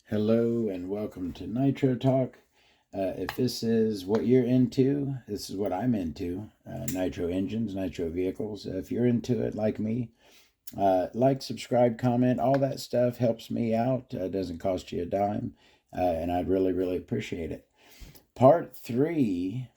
Hello and welcome to Nitro Talk. If this is what you're into, this is what I'm into. Nitro engines, nitro vehicles. If you're into it like me, like, subscribe, comment, all that stuff helps me out. Doesn't cost you a dime, and I'd really appreciate it. Part 3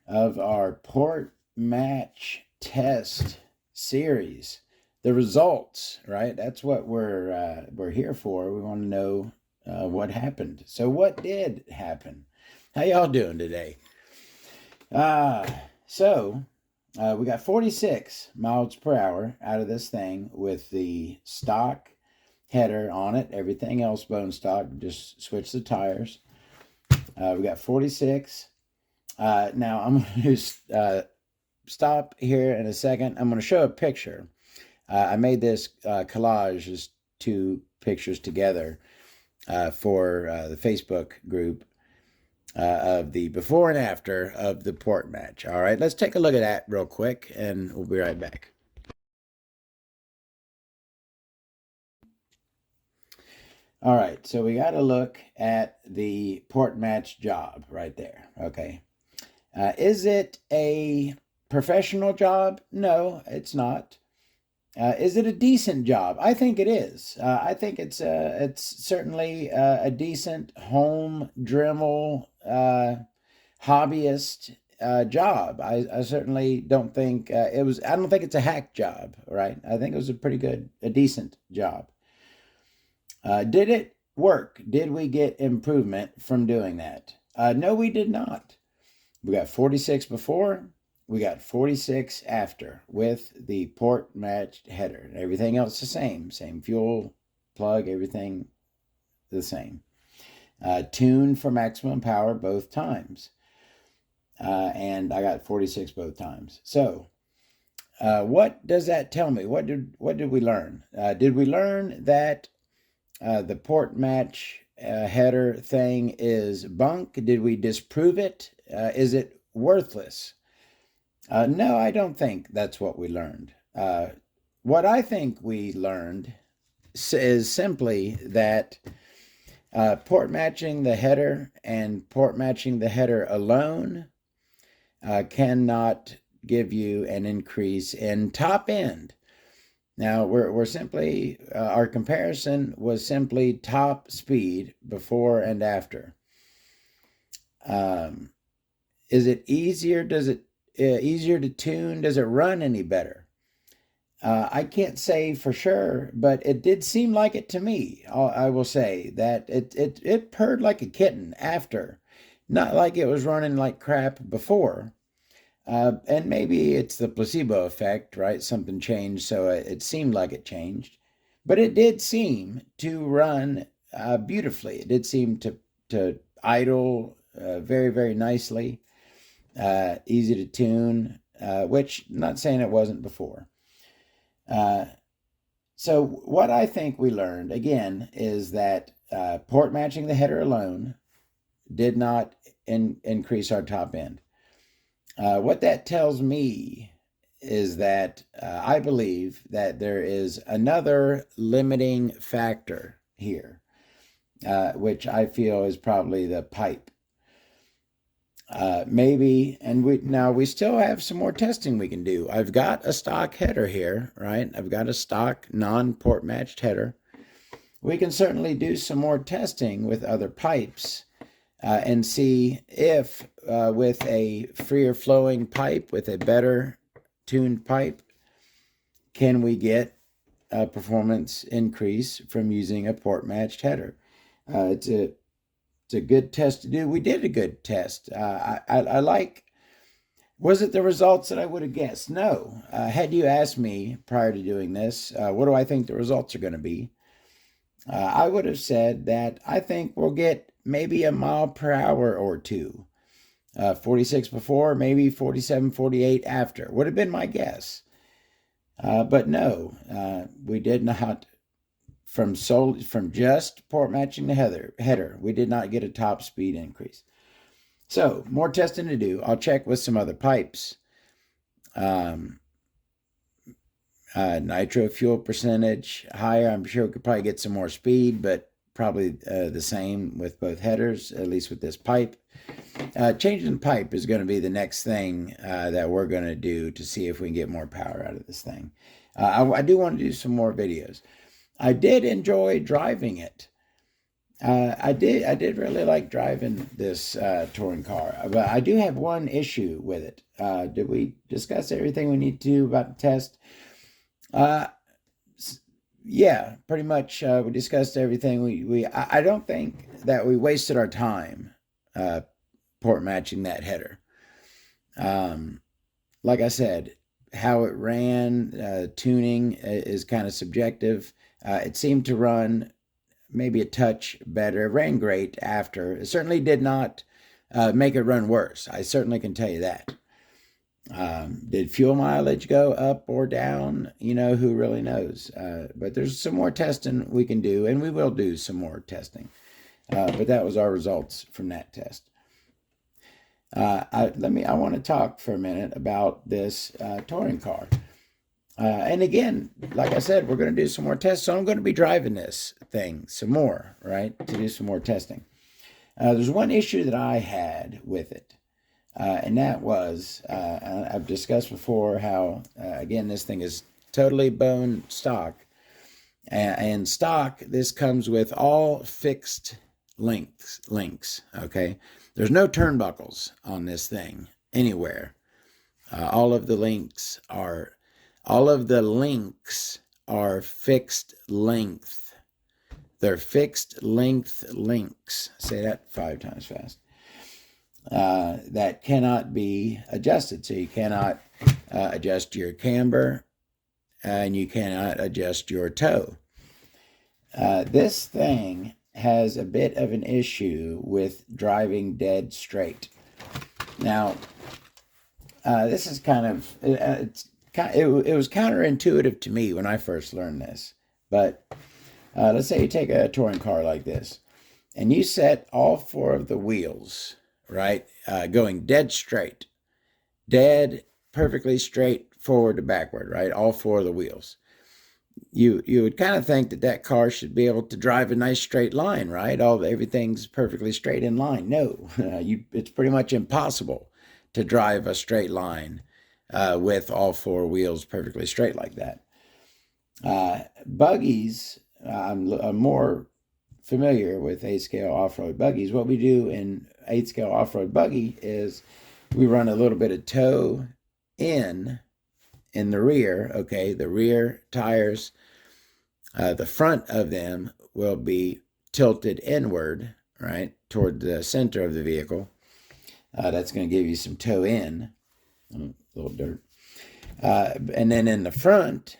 of our port match test series. The results, right? That's what we're here for. We want to know what happened. So what did happen? How y'all doing today? So we got 46 miles per hour out of this thing with the stock header on it. Everything else bone stock. Just switch the tires. We got 46. Now I'm going to stop here in a second. I'm going to show a picture. I made this collage, just two pictures together for the Facebook group of the before and after of the port match. All right, let's take a look at that real quick, and we'll be right back. All right, so we got to look at the port match job right there. Okay. Is it a professional job? No, it's not. Is it a decent job? I think it is. I think it's certainly a decent home Dremel hobbyist job. I certainly don't think it was. I don't think it's a hack job, right? I think it was a decent job. Did it work? Did we get improvement from doing that? No, we did not. We got 46 before. We got 46 after with the port matched header. Everything else the same. Same fuel plug, everything the same. Tuned for maximum power both times. And I got 46 both times. So what does that tell me? What did we learn? Did we learn that the port match header thing is bunk? Did we disprove it? Is it worthless? No, I don't think that's what we learned. What I think we learned is simply that port matching the header and port matching the header alone cannot give you an increase in top end. Now, we're simply, our comparison was simply top speed before and after. Is it easier? Does it easier to tune? Does it run any better? I can't say for sure, but it did seem like it to me. I will say that it purred like a kitten after, not like it was running like crap before. And maybe it's the placebo effect, right? Something changed, so it seemed like it changed. But it did seem to run beautifully. It did seem to idle very nicely, easy to tune, which I'm not saying it wasn't before. So what I think we learned, again, is that port matching the header alone did not increase our top end. What that tells me is that I believe that there is another limiting factor here, which I feel is probably the pipe. Maybe, and we still have some more testing we can do. I've got a stock header here, right? I've got a stock non-port matched header. We can certainly do some more testing with other pipes. And see if with a freer flowing pipe, with a better tuned pipe, can we get a performance increase from using a port matched header. It's a good test to do. We did a good test. I like, was it the results that I would have guessed? No. Had you asked me prior to doing this, what do I think the results are going to be? I would have said that I think we'll get maybe a mile per hour or two. 46 before, maybe 47, 48 after. Would have been my guess. But no, we did not, from just port matching the header, we did not get a top speed increase. So, more testing to do. I'll check with some other pipes. Nitro fuel percentage higher. I'm sure we could probably get some more speed, but probably the same with both headers, at least with this pipe. Changing the pipe is going to be the next thing that we're going to do to see if we can get more power out of this thing. I do want to do some more videos. I did enjoy driving it. I did really like driving this touring car, but I do have one issue with it. Did we discuss everything we need to do about the test? Yeah, pretty much. We discussed everything. I don't think that we wasted our time port matching that header. Like I said, how it ran, tuning is kind of subjective. It seemed to run maybe a touch better. It ran great after. It certainly did not make it run worse. I certainly can tell you that. Did fuel mileage go up or down? You know, who really knows? But there's some more testing we can do, and we will do some more testing. But that was our results from that test. I want to talk for a minute about this touring car. And again, like I said, we're going to do some more tests. So I'm going to be driving this thing some more, right, to do some more testing. There's one issue that I had with it, and that was, I've discussed before how, again, this thing is totally bone stock. And stock, this comes with all fixed links, okay? There's no turnbuckles on this thing anywhere. All of the links are fixed length. They're fixed length links. Say that 5 times fast. That cannot be adjusted. So you cannot adjust your camber and you cannot adjust your toe. This thing has a bit of an issue with driving dead straight. Now, this is kind of, it was counterintuitive to me when I first learned this. But let's say you take a touring car like this, and you set all 4 of the wheels, right, going dead straight, dead, perfectly straight, forward to backward, right, all 4 of the wheels. You would kind of think that car should be able to drive a nice straight line, right? Everything's perfectly straight in line. No, it's pretty much impossible to drive a straight line with all 4 wheels perfectly straight like that. Buggies, I'm more familiar with 8-scale off-road buggies. What we do in 8-scale off-road buggy is we run a little bit of toe in the rear, okay? The rear tires, the front of them will be tilted inward, right, toward the center of the vehicle. That's going to give you some toe in, a little dirt. And then in the front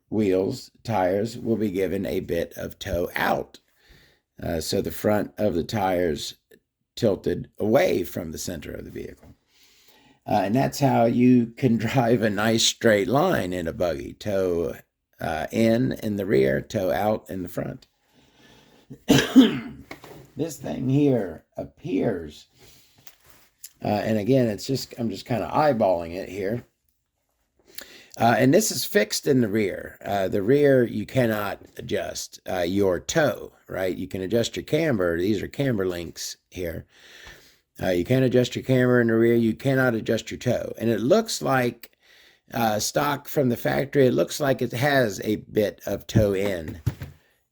wheels, tires, will be given a bit of toe out. So the front of the tires tilted away from the center of the vehicle. And that's how you can drive a nice straight line in a buggy. Toe in the rear, toe out in the front. This thing here appears, and again, I'm just kind of eyeballing it here. And this is fixed in the rear. The rear, you cannot adjust your toe, right? You can adjust your camber. These are camber links here. You can't adjust your camber in the rear. You cannot adjust your toe. And it looks like stock from the factory. It looks like it has a bit of toe in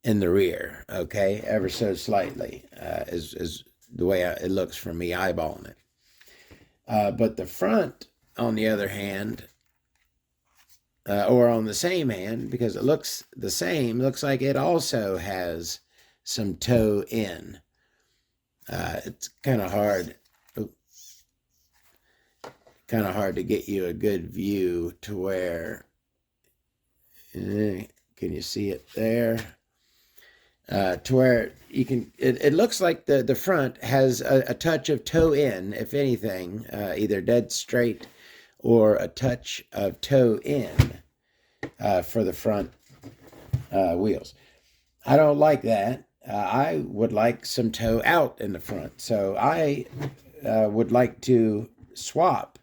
the rear, okay? Ever so slightly is the way it looks from me eyeballing it. But the front, on the other hand, or on the same hand, because it looks the same, looks like it also has some toe in. It's kind of hard to get you a good view to where, can you see it there? To where you can, it looks like the front has a touch of toe in, if anything, either dead straight or a touch of toe in for the front wheels. I don't like that. I would like some toe out in the front. So I would like to swap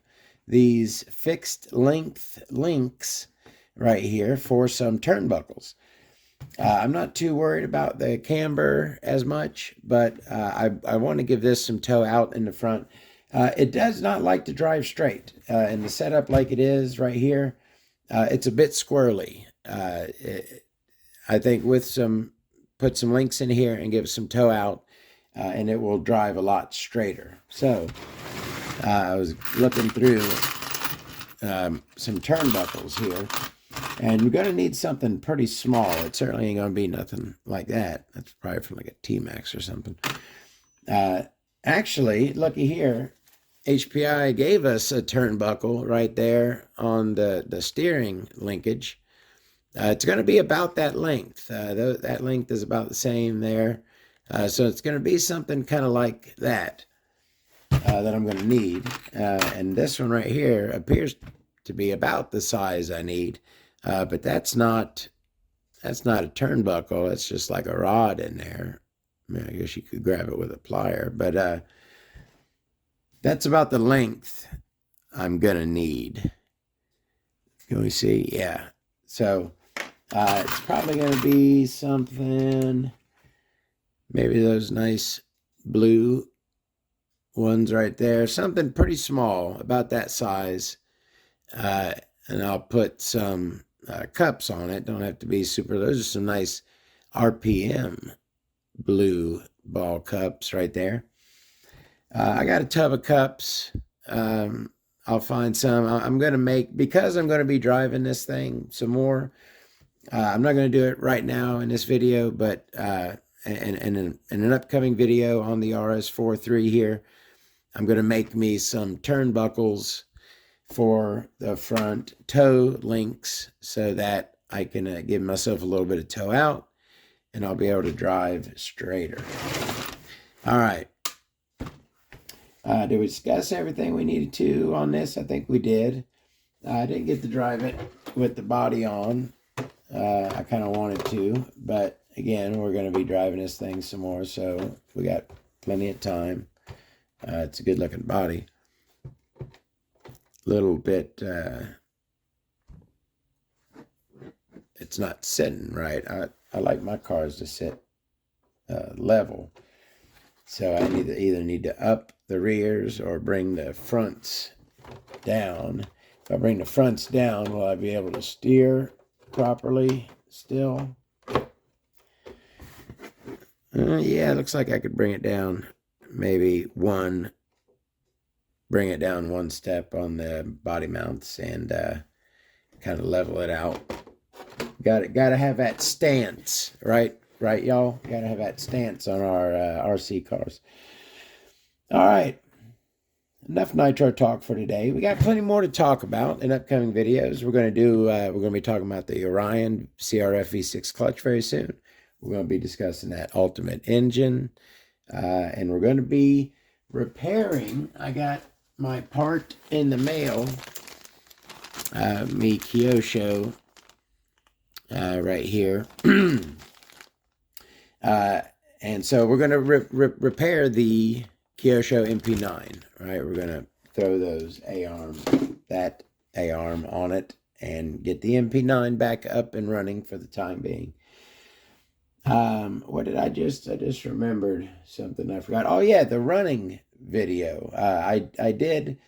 these fixed length links right here for some turnbuckles. I'm not too worried about the camber as much, but I want to give this some toe out in the front. It does not like to drive straight. In the setup like it is right here, it's a bit squirrely. I think put some links in here and give some toe out, and it will drive a lot straighter. So I was looking through some turnbuckles here, and you're going to need something pretty small. It certainly ain't going to be nothing like that. That's probably from like a T-Max or something. Actually, looky here, HPI gave us a turnbuckle right there on the steering linkage. It's going to be about that length. That length is about the same there. So it's going to be something kind of like that that I'm going to need. And this one right here appears to be about the size I need. But that's not a turnbuckle. It's just like a rod in there. I mean, I guess you could grab it with a plier. But that's about the length I'm going to need. Can we see? Yeah. So it's probably going to be something, maybe those nice blue ones right there. Something pretty small, about that size. And I'll put some cups on it. Don't have to be super. Those are some nice RPM blue ball cups right there. I got a tub of cups. I'll find some. I'm going to make, because I'm going to be driving this thing some more. I'm not going to do it right now in this video, but in an upcoming video on the RS4 here, I'm going to make me some turnbuckles for the front toe links so that I can give myself a little bit of toe out, and I'll be able to drive straighter. All right. Did we discuss everything we needed to on this? I think we did. I didn't get to drive it with the body on. I kind of wanted to, but again, we're going to be driving this thing some more, so we got plenty of time. It's a good looking body. Little bit, it's not sitting right. I like my cars to sit level. So I either need to up the rears or bring the fronts down. If I bring the fronts down, will I be able to steer properly still? Yeah, it looks like I could bring it down maybe bring it down one step on the body mounts and kind of level it out. Got to have that stance, right, y'all? Got to have that stance on our RC cars. All right, enough nitro talk for today. We got plenty more to talk about in upcoming videos. We're going to be talking about the Orion CRF V6 clutch very soon. We're going to be discussing that ultimate engine, and we're going to be repairing. I got my part in the mail, me Kyosho, right here. And so we're going to repair the Kyosho MP9, right? We're going to throw those that A-arm on it and get the MP9 back up and running for the time being. What did I just remembered something I forgot. Oh yeah, the running video. I did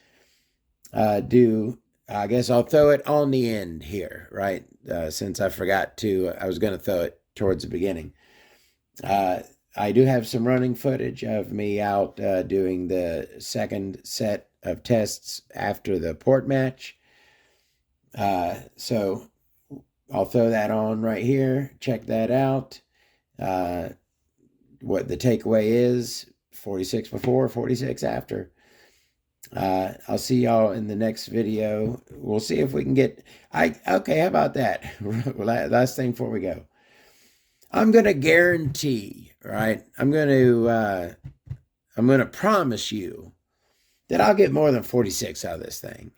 do, I guess I'll throw it on the end here, right? Since I forgot to, I was going to throw it towards the beginning. I do have some running footage of me out doing the second set of tests after the port match. So I'll throw that on right here. Check that out. What the takeaway is: 46 before, 46 after. I'll see y'all in the next video. We'll see if we can get, okay, how about that? Last thing before we go. I'm going to guarantee, right? I'm going to promise you that I'll get more than 46 out of this thing.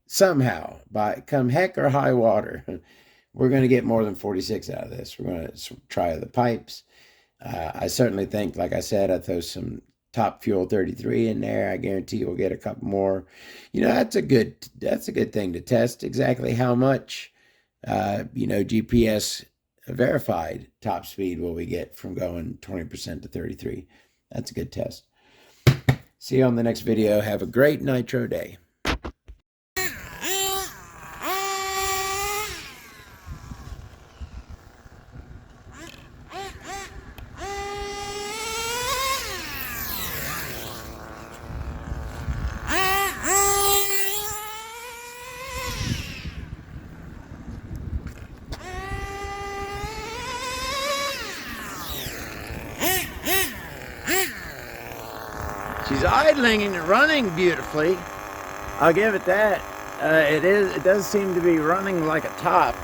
Somehow, by come heck or high water, we're going to get more than 46 out of this. We're going to try the pipes. I certainly think, like I said, I throw some Top Fuel 33 in there. I guarantee we'll get a couple more. You know, that's a good thing to test exactly how much, GPS verified top speed will we get from going 20% to 33. That's a good test. See you on the next video. Have a great nitro day. She's idling and running beautifully. I'll give it that. It does seem to be running like a top.